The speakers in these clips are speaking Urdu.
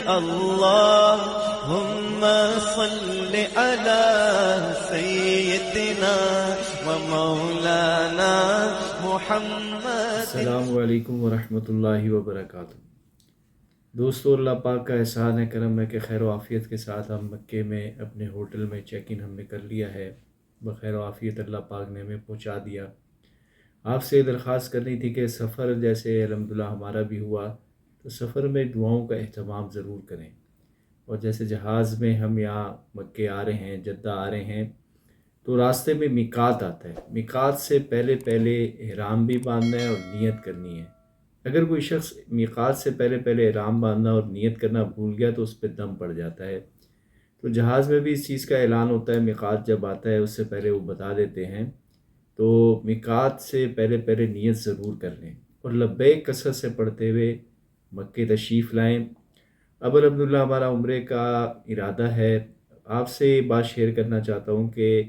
اللهم صل على سيدنا ومولانا محمد۔ السلام علیکم ورحمۃ اللہ وبرکاتہ۔ دوستو، اللہ پاک کا احسان ہے، کرم ہے کہ خیر و عافیت کے ساتھ ہم مکے میں اپنے ہوٹل میں چیک ان ہم نے کر لیا ہے۔ بخیر و عافیت اللہ پاک نے ہمیں پہنچا دیا۔ آپ سے درخواست کرنی تھی کہ سفر جیسے الحمدللہ ہمارا بھی ہوا تو سفر میں دعاؤں کا اہتمام ضرور کریں، اور جیسے جہاز میں ہم یہاں مکے آ رہے ہیں، جدہ آ رہے ہیں، تو راستے میں میقات آتا ہے۔ میقات سے پہلے احرام بھی باندھنا ہے اور نیت کرنی ہے۔ اگر کوئی شخص میقات سے پہلے احرام باندھنا اور نیت کرنا بھول گیا تو اس پہ دم پڑ جاتا ہے۔ تو جہاز میں بھی اس چیز کا اعلان ہوتا ہے، میقات جب آتا ہے اس سے پہلے وہ بتا دیتے ہیں، تو میقات سے پہلے نیت ضرور کر لیں اور لبیک کثرت سے پڑھتے ہوئے مکے تشریف لائیں۔ اب الحمدللہ ہمارا عمرے کا ارادہ ہے۔ آپ سے یہ بات شیئر کرنا چاہتا ہوں کہ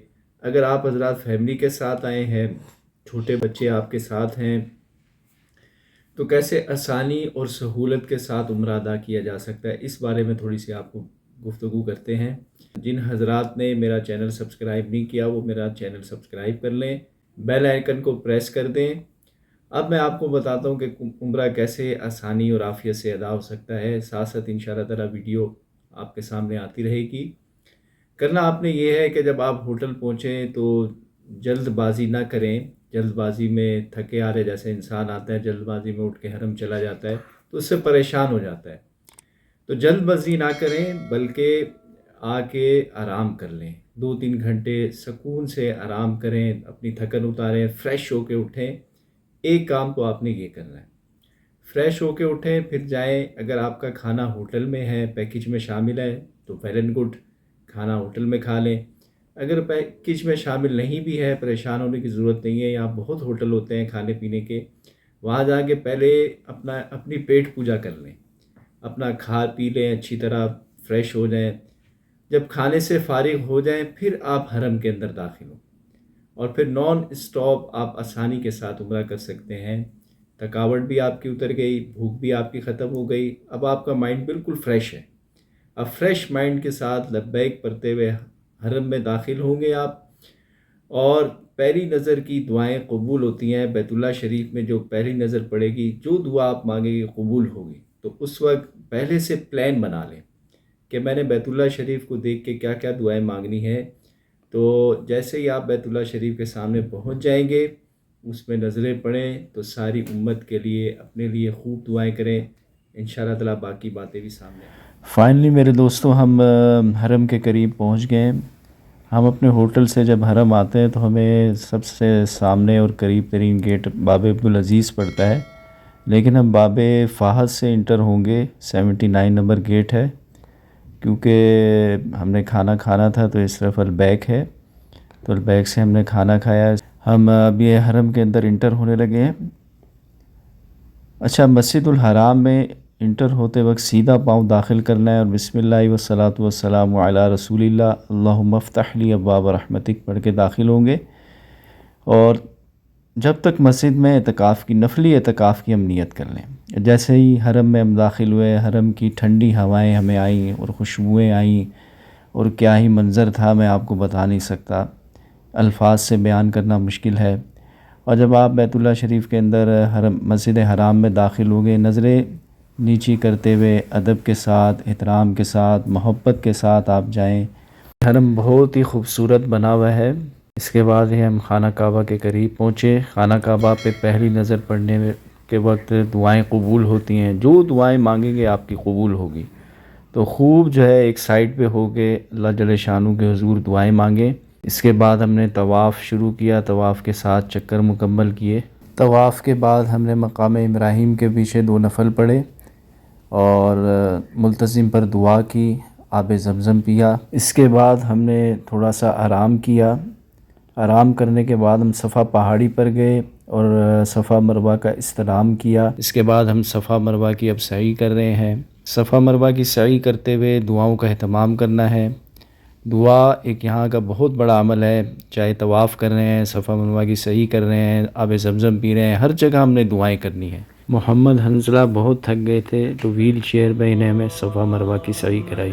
اگر آپ حضرات فیملی کے ساتھ آئے ہیں، چھوٹے بچے آپ کے ساتھ ہیں، تو کیسے آسانی اور سہولت کے ساتھ عمرہ ادا کیا جا سکتا ہے، اس بارے میں تھوڑی سی آپ کو گفتگو کرتے ہیں۔ جن حضرات نے میرا چینل سبسکرائب نہیں کیا وہ میرا چینل سبسکرائب کر لیں، بیل آئیکن کو پریس کر دیں۔ اب میں آپ کو بتاتا ہوں کہ عمرہ کیسے آسانی اور عافیت سے ادا ہو سکتا ہے، ساتھ ساتھ انشاءاللہ تعالی ویڈیو آپ کے سامنے آتی رہے گی۔ کرنا آپ نے یہ ہے کہ جب آپ ہوٹل پہنچیں تو جلد بازی نہ کریں۔ جلد بازی میں تھکے آ رہے جیسے انسان آتا ہے، جلد بازی میں اٹھ کے حرم چلا جاتا ہے تو اس سے پریشان ہو جاتا ہے۔ تو جلد بازی نہ کریں بلکہ آ کے آرام کر لیں، 2-3 گھنٹے سکون سے آرام کریں، اپنی تھکن اتاریں، فریش ہو کے اٹھیں۔ ایک کام تو آپ نے یہ کرنا ہے، فریش ہو کے اٹھیں پھر جائیں۔ اگر آپ کا کھانا ہوٹل میں ہے، پیکج میں شامل ہے تو ویل اینڈ گڈ، کھانا ہوٹل میں کھا لیں۔ اگر پیکج میں شامل نہیں بھی ہے، پریشان ہونے کی ضرورت نہیں ہے، یہاں بہت ہوٹل ہوتے ہیں کھانے پینے کے، وہاں جا کے پہلے اپنی پیٹ پوجا کر لیں، اپنا کھا پی لیں، اچھی طرح فریش ہو جائیں۔ جب کھانے سے فارغ ہو جائیں پھر آپ حرم کے اندر داخل ہوں، اور پھر نان اسٹاپ آپ آسانی کے ساتھ عمرہ کر سکتے ہیں۔ تھکاوٹ بھی آپ کی اتر گئی، بھوک بھی آپ کی ختم ہو گئی، اب آپ کا مائنڈ بالکل فریش ہے۔ اب فریش مائنڈ کے ساتھ لبیک پڑھتے ہوئے حرم میں داخل ہوں گے آپ، اور پہلی نظر کی دعائیں قبول ہوتی ہیں۔ بیت اللہ شریف میں جو پہلی نظر پڑے گی، جو دعا آپ مانگیں گے قبول ہوگی۔ تو اس وقت پہلے سے پلان بنا لیں کہ میں نے بیت اللہ شریف کو دیکھ کے کیا کیا دعائیں مانگنی ہے۔ تو جیسے ہی آپ بیت اللہ شریف کے سامنے پہنچ جائیں گے، اس میں نظریں پڑیں تو ساری امت کے لیے، اپنے لیے خوب دعائیں کریں، انشاءاللہ تعالیٰ باقی باتیں بھی سامنے آئیں۔ فائنلی میرے دوستو، ہم حرم کے قریب پہنچ گئے۔ ہم اپنے ہوٹل سے جب حرم آتے ہیں تو ہمیں سب سے سامنے اور قریب ترین گیٹ باب عبدالعزیز پڑتا ہے، لیکن ہم باب فہد سے انٹر ہوں گے، 79 نمبر گیٹ ہے، کیونکہ ہم نے کھانا کھانا تھا تو اس طرف البیک ہے، تو البیک سے ہم نے کھانا کھایا۔ ہم اب یہ حرم کے اندر انٹر ہونے لگے ہیں۔ اچھا، مسجد الحرام میں انٹر ہوتے وقت سیدھا پاؤں داخل کرنا ہے اور بسم اللہ والصلاۃ والسلام علی رسول اللہ اللہم افتح لی ابواب رحمتک پڑھ کے داخل ہوں گے، اور جب تک مسجد میں اعتکاف کی، نفلی اعتکاف کی ہم نیت کر لیں۔ جیسے ہی حرم میں ہم داخل ہوئے، حرم کی ٹھنڈی ہوائیں ہمیں آئیں اور خوشبوئیں آئیں، اور کیا ہی منظر تھا، میں آپ کو بتا نہیں سکتا، الفاظ سے بیان کرنا مشکل ہے۔ اور جب آپ بیت اللہ شریف کے اندر مسجد حرام میں داخل ہو گئے، نظریں نیچی کرتے ہوئے ادب کے ساتھ، احترام کے ساتھ، محبت کے ساتھ آپ جائیں۔ حرم بہت ہی خوبصورت بنا ہوا ہے۔ اس کے بعد ہی ہم خانہ کعبہ کے قریب پہنچے۔ خانہ کعبہ پہ پہلی نظر پڑنے کے وقت دعائیں قبول ہوتی ہیں، جو دعائیں مانگیں گے آپ کی قبول ہوگی۔ تو خوب جو ہے ایک سائڈ پہ ہو کے اللہ جل شانہ کے حضور دعائیں مانگیں۔ اس کے بعد ہم نے طواف شروع کیا، طواف کے 7 چکر مکمل کیے۔ طواف کے بعد ہم نے مقام ابراہیم کے پیچھے 2 نفل پڑھے اور ملتزم پر دعا کی، آب زمزم پیا۔ اس کے بعد ہم نے تھوڑا سا آرام کیا۔ آرام کرنے کے بعد ہم صفا پہاڑی پر گئے اور صفا مروہ کا استلام کیا۔ اس کے بعد ہم صفا مروہ کی اب سعی کر رہے ہیں۔ صفا مروہ کی سعی کرتے ہوئے دعاؤں کا اہتمام کرنا ہے۔ دعا ایک یہاں کا بہت بڑا عمل ہے، چاہے طواف کر رہے ہیں، صفا مروہ کی سعی کر رہے ہیں، آب زمزم پی رہے ہیں، ہر جگہ ہم نے دعائیں کرنی ہیں۔ محمد حنزلہ بہت تھک گئے تھے تو ویل چیئر میں انہیں ہمیں صفا مروہ کی سعی کرائی۔